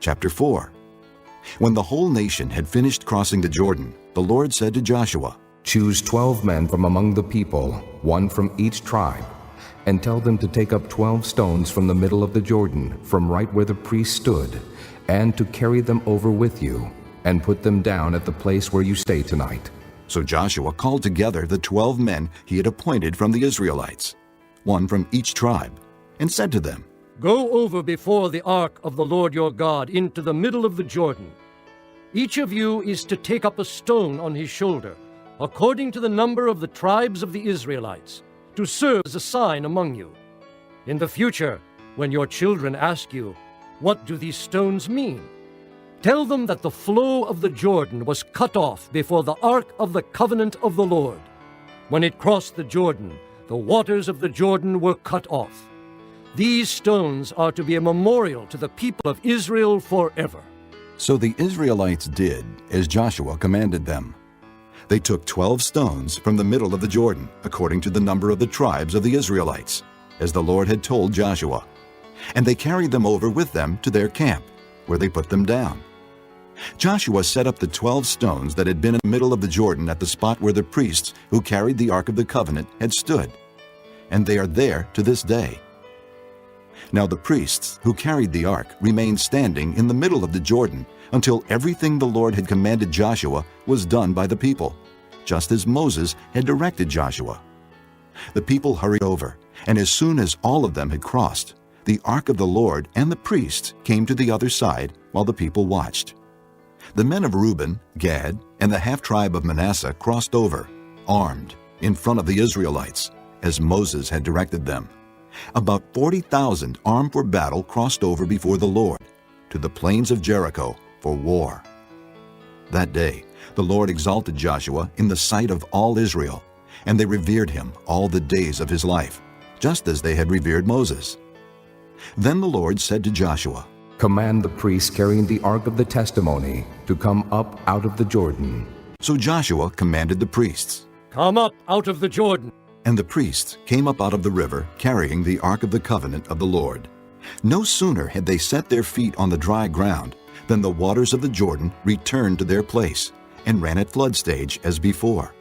Chapter 4. When the whole nation had finished crossing the Jordan, the Lord said to Joshua, Choose 12 men from among the people, one from each tribe, and tell them to take up 12 stones from the middle of the Jordan, from right where the priest stood, and to carry them over with you, and put them down at the place where you stay tonight. So Joshua called together the 12 men he had appointed from the Israelites, one from each tribe, and said to them, Go over before the ark of the Lord your God into the middle of the Jordan. Each of you is to take up a stone on his shoulder, according to the number of the tribes of the Israelites, to serve as a sign among you. In the future, when your children ask you, What do these stones mean? Tell them that the flow of the Jordan was cut off before the ark of the covenant of the Lord. When it crossed the Jordan, the waters of the Jordan were cut off. These stones are to be a memorial to the people of Israel forever. So the Israelites did as Joshua commanded them. They took 12 stones from the middle of the Jordan, according to the number of the tribes of the Israelites, as the Lord had told Joshua. And they carried them over with them to their camp, where they put them down. Joshua set up the 12 stones that had been in the middle of the Jordan at the spot where the priests who carried the Ark of the Covenant had stood, and they are there to this day. Now the priests who carried the ark remained standing in the middle of the Jordan until everything the Lord had commanded Joshua was done by the people, just as Moses had directed Joshua. The people hurried over, and as soon as all of them had crossed, the ark of the Lord and the priests came to the other side while the people watched. The men of Reuben, Gad, and the half-tribe of Manasseh crossed over, armed, in front of the Israelites, as Moses had directed them. About 40,000 armed for battle crossed over before the Lord to the plains of Jericho for war. That day the Lord exalted Joshua in the sight of all Israel, and they revered him all the days of his life, just as they had revered Moses. Then the Lord said to Joshua, Command the priests carrying the ark of the testimony to come up out of the Jordan. So Joshua commanded the priests, Come up out of the Jordan. And the priests came up out of the river carrying the ark of the covenant of the Lord. No sooner had they set their feet on the dry ground than the waters of the Jordan returned to their place and ran at flood stage as before.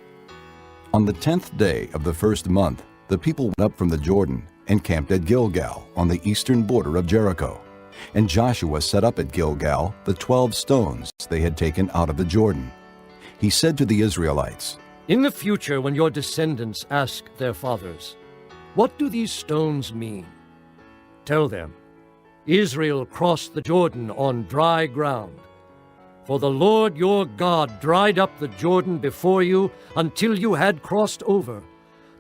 On the 10th day of the first month, the people went up from the Jordan and camped at Gilgal on the eastern border of Jericho. And Joshua set up at Gilgal the 12 stones they had taken out of the Jordan. He said to the Israelites, In the future, when your descendants ask their fathers, What do these stones mean? Tell them, Israel crossed the Jordan on dry ground. For the Lord your God dried up the Jordan before you until you had crossed over.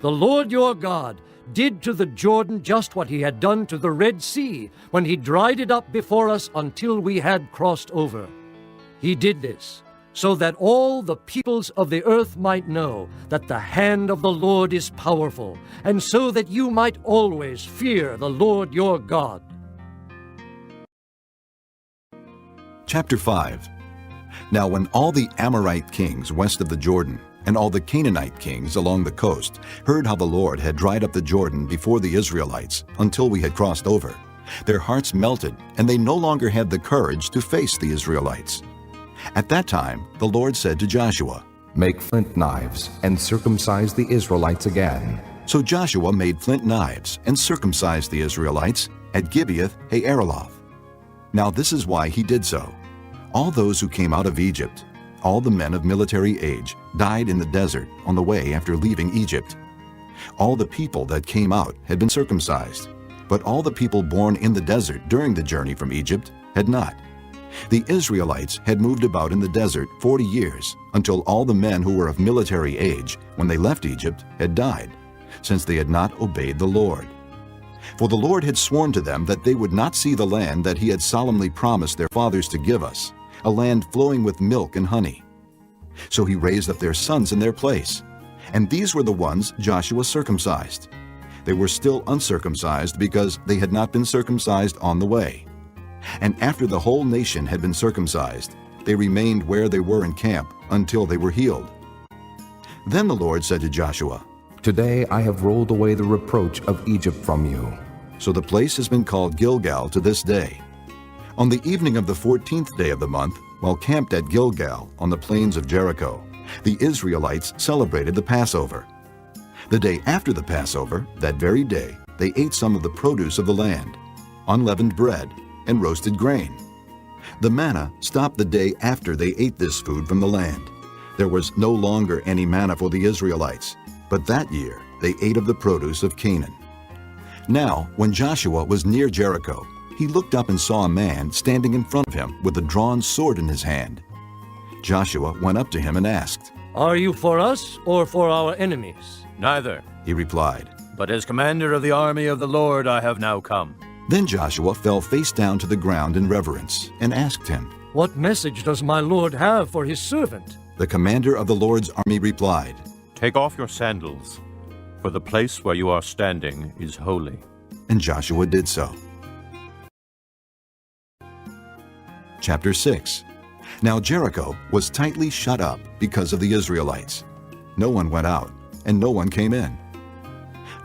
The Lord your God did to the Jordan just what he had done to the Red Sea when he dried it up before us until we had crossed over. He did this so that all the peoples of the earth might know that the hand of the Lord is powerful, and so that you might always fear the Lord your God. Chapter 5. Now when all the Amorite kings west of the Jordan and all the Canaanite kings along the coast heard how the Lord had dried up the Jordan before the Israelites until we had crossed over, their hearts melted, and they no longer had the courage to face the Israelites. At that time the Lord said to Joshua, Make flint knives and circumcise the Israelites again. So Joshua made flint knives and circumcised the Israelites at Gibeath-Haaraloth. Now this is why he did so. All those who came out of Egypt, all the men of military age, died in the desert on the way after leaving Egypt. All the people that came out had been circumcised, but all the people born in the desert during the journey from Egypt had not. The Israelites had moved about in the desert 40 years, until all the men who were of military age when they left Egypt had died, since they had not obeyed the Lord. For the Lord had sworn to them that they would not see the land that he had solemnly promised their fathers to give us, a land flowing with milk and honey. So he raised up their sons in their place, and these were the ones Joshua circumcised. They were still uncircumcised because they had not been circumcised on the way. And after the whole nation had been circumcised, they remained where they were in camp until they were healed. Then the Lord said to Joshua, Today I have rolled away the reproach of Egypt from you. So the place has been called Gilgal to this day. On the evening of the 14th day of the month, while camped at Gilgal on the plains of Jericho, the Israelites celebrated the Passover. The day after the Passover, that very day, they ate some of the produce of the land, unleavened bread, and roasted grain. The manna stopped the day after they ate this food from the land. There was no longer any manna for the Israelites, but that year they ate of the produce of Canaan. Now, when Joshua was near Jericho, he looked up and saw a man standing in front of him with a drawn sword in his hand. Joshua went up to him and asked, Are you for us or for our enemies? Neither, he replied. but as commander of the army of the Lord I have now come. Then Joshua fell face down to the ground in reverence and asked him. What message does my Lord have for his servant? The commander of the Lord's army replied, Take off your sandals, for the place where you are standing is holy. and Joshua did so. Chapter 6. Now Jericho was tightly shut up because of the Israelites. No one went out, and no one came in.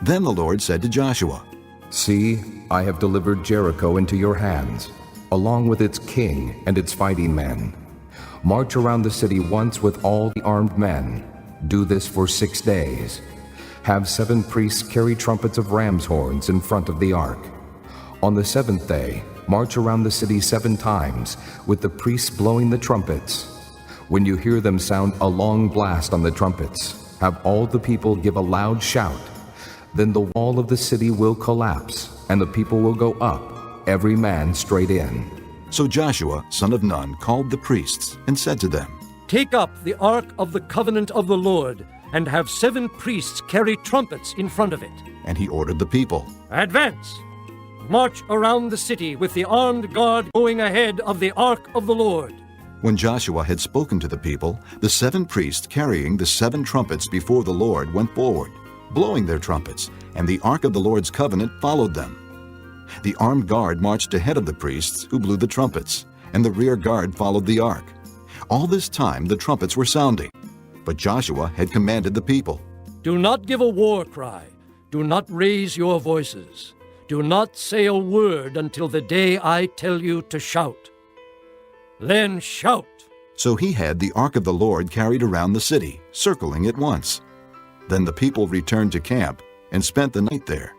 Then the Lord said to Joshua, See, I have delivered Jericho into your hands, along with its king and its fighting men. March around the city once with all the armed men. Do this for 6 days. Have 7 priests carry trumpets of ram's horns in front of the ark. On the 7th day, march around the city 7 times, with the priests blowing the trumpets. When you hear them sound a long blast on the trumpets, have all the people give a loud shout. Then the wall of the city will collapse, and the people will go up, every man straight in. So Joshua, son of Nun, called the priests and said to them, Take up the ark of the covenant of the Lord, and have 7 priests carry trumpets in front of it. and he ordered the people. Advance! March around the city with the armed guard going ahead of the ark of the Lord. When Joshua had spoken to the people, the 7 priests carrying the 7 trumpets before the Lord went forward, blowing their trumpets, and the ark of the Lord's covenant followed them. The armed guard marched ahead of the priests who blew the trumpets, and the rear guard followed the ark. All this time the trumpets were sounding, but Joshua had commanded the people, Do not give a war cry. Do not raise your voices. Do not say a word until the day I tell you to shout. Then shout. So he had the ark of the Lord carried around the city, circling it once. Then the people returned to camp and spent the night there.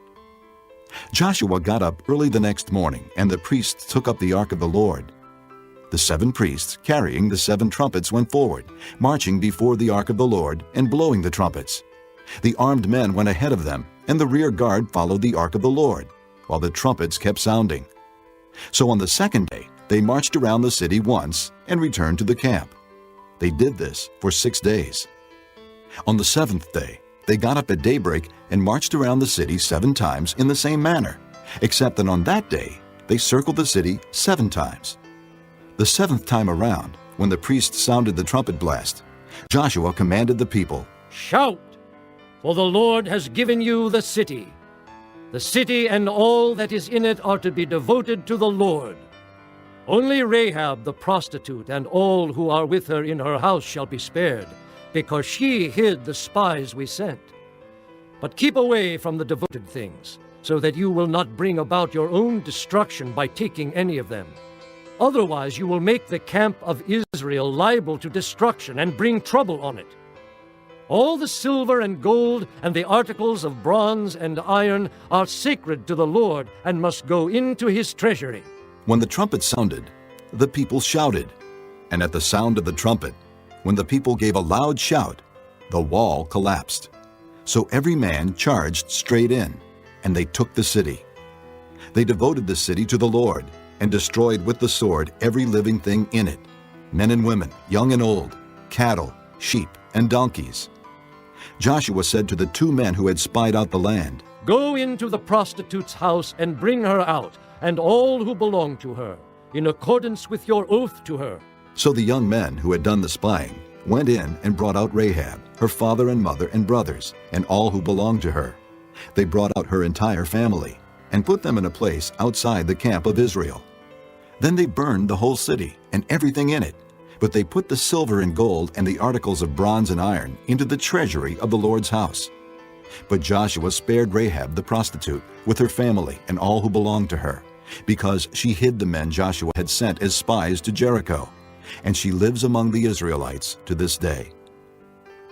Joshua got up early the next morning, and the priests took up the ark of the Lord. The 7 priests, carrying the 7 trumpets, went forward, marching before the ark of the Lord and blowing the trumpets. The armed men went ahead of them, and the rear guard followed the ark of the Lord, while the trumpets kept sounding. So on the 2nd day, they marched around the city once and returned to the camp. They did this for 6 days. On the 7th day, they got up at daybreak and marched around the city 7 times in the same manner, except that on that day they circled the city 7 times. The 7th time around, when the priests sounded the trumpet blast, Joshua commanded the people, Shout! For the Lord has given you the city. The city and all that is in it are to be devoted to the Lord. Only Rahab the prostitute and all who are with her in her house shall be spared, because she hid the spies we sent. But keep away from the devoted things, so that you will not bring about your own destruction by taking any of them. Otherwise you will make the camp of Israel liable to destruction and bring trouble on it. All the silver and gold and the articles of bronze and iron are sacred to the Lord and must go into his treasury. When the trumpet sounded, the people shouted. And at the sound of the trumpet, when the people gave a loud shout, the wall collapsed. So every man charged straight in, and they took the city. They devoted the city to the Lord, and destroyed with the sword every living thing in it, men and women, young and old, cattle, sheep, and donkeys. Joshua said to the 2 men who had spied out the land, Go into the prostitute's house and bring her out, and all who belong to her, in accordance with your oath to her. So the young men who had done the spying went in and brought out Rahab, her father and mother and brothers, and all who belonged to her. They brought out her entire family, and put them in a place outside the camp of Israel. Then they burned the whole city and everything in it, but they put the silver and gold and the articles of bronze and iron into the treasury of the Lord's house. But Joshua spared Rahab the prostitute with her family and all who belonged to her, because she hid the men Joshua had sent as spies to Jericho, and she lives among the Israelites to this day.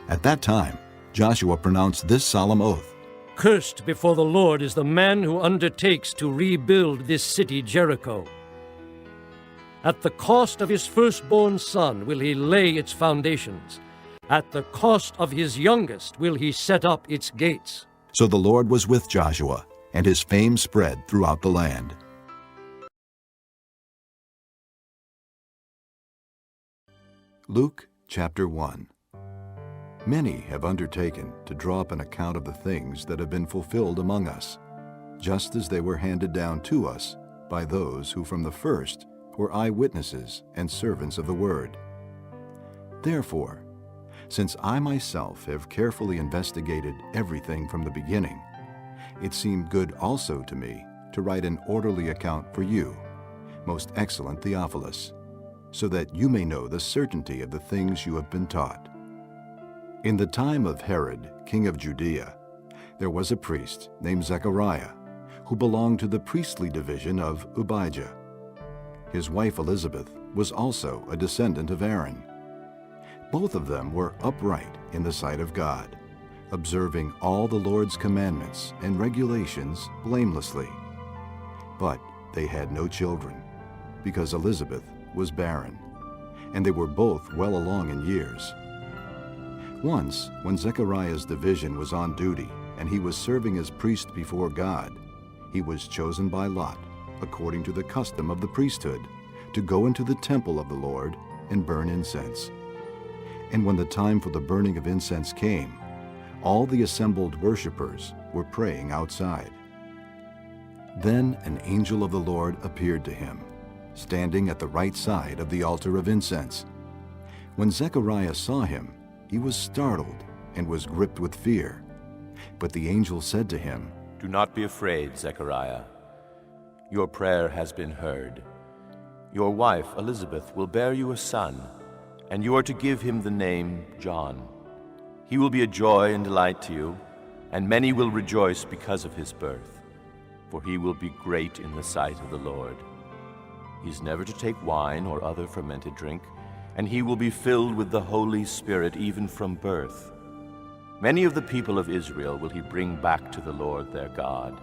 At that time, Joshua pronounced this solemn oath, Cursed before the Lord is the man who undertakes to rebuild this city Jericho. At the cost of his firstborn son will he lay its foundations. At the cost of his youngest will he set up its gates. So the Lord was with Joshua, and his fame spread throughout the land. Luke chapter 1. Many have undertaken to draw up an account of the things that have been fulfilled among us, just as they were handed down to us by those who from the first were eyewitnesses and servants of the word. Therefore, since I myself have carefully investigated everything from the beginning, it seemed good also to me to write an orderly account for you, most excellent Theophilus, so that you may know the certainty of the things you have been taught. In the time of Herod, king of Judea, there was a priest named Zechariah, who belonged to the priestly division of Abijah. His wife Elizabeth was also a descendant of Aaron. Both of them were upright in the sight of God, observing all the Lord's commandments and regulations blamelessly. But they had no children, because Elizabeth was barren, and they were both well along in years. Once, when Zechariah's division was on duty and he was serving as priest before God, he was chosen by lot, according to the custom of the priesthood, to go into the temple of the Lord and burn incense. And when the time for the burning of incense came, all the assembled worshippers were praying outside. Then an angel of the Lord appeared to him, standing at the right side of the altar of incense. When Zechariah saw him, he was startled and was gripped with fear. But the angel said to him, Do not be afraid, Zechariah. Your prayer has been heard. Your wife, Elizabeth, will bear you a son, and you are to give him the name John. He will be a joy and delight to you, and many will rejoice because of his birth, for he will be great in the sight of the Lord. He is never to take wine or other fermented drink, and he will be filled with the Holy Spirit even from birth. Many of the people of Israel will he bring back to the Lord their God,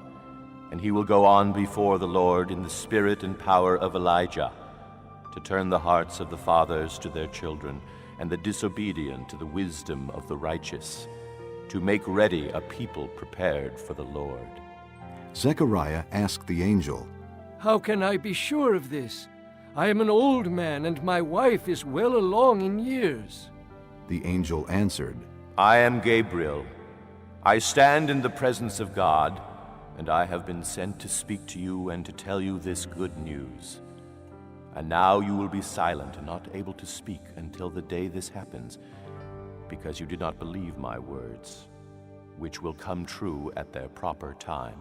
and he will go on before the Lord in the spirit and power of Elijah, to turn the hearts of the fathers to their children, and the disobedient to the wisdom of the righteous, to make ready a people prepared for the Lord. Zechariah asked the angel, How can I be sure of this? I am an old man, and my wife is well along in years. The angel answered, I am Gabriel. I stand in the presence of God, and I have been sent to speak to you and to tell you this good news. And now you will be silent and not able to speak until the day this happens, because you did not believe my words, which will come true at their proper time.